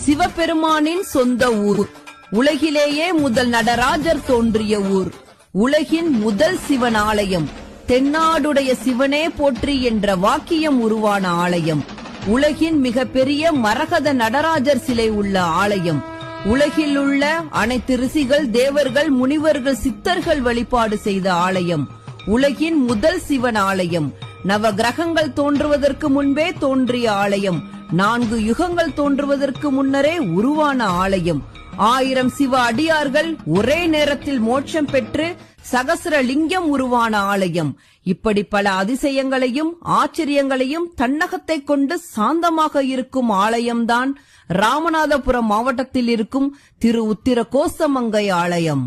சிவபெருமானின் சொந்த ஊர். உலகிலேயே முதல் நடராஜர் தோன்றிய ஊர். உலகின் முதல் சிவன் ஆலயம். தென்னாடுடைய சிவனே போற்றி என்ற வாக்கியம் உருவான ஆலயம். உலகின் மிகப்பெரிய மரகத நடராஜர் சிலை உள்ள ஆலயம். உலகில் உள்ள அனைத்து ரிஷிகள், தேவர்கள், முனிவர்கள், சித்தர்கள் வழிபாடு செய்த ஆலயம். உலகின் முதல் சிவன் ஆலயம். நவ கிரகங்கள் தோன்றுவதற்கு முன்பே தோன்றிய ஆலயம். 4 யுகங்கள் தோன்றுவதற்கு முன்னரே உருவான ஆலயம். 1000 சிவ அடியார்கள் ஒரே நேரத்தில் மோட்சம் பெற்று சகஸ்ரலிங்கம் உருவான ஆலயம். இப்படி பல அதிசயங்களையும் ஆச்சரியங்களையும் தன்னகத்தை கொண்டு சாந்தமாக இருக்கும் ஆலயம்தான் ராமநாதபுரம் மாவட்டத்தில் இருக்கும் திரு உத்திர கோசமங்கை ஆலயம்.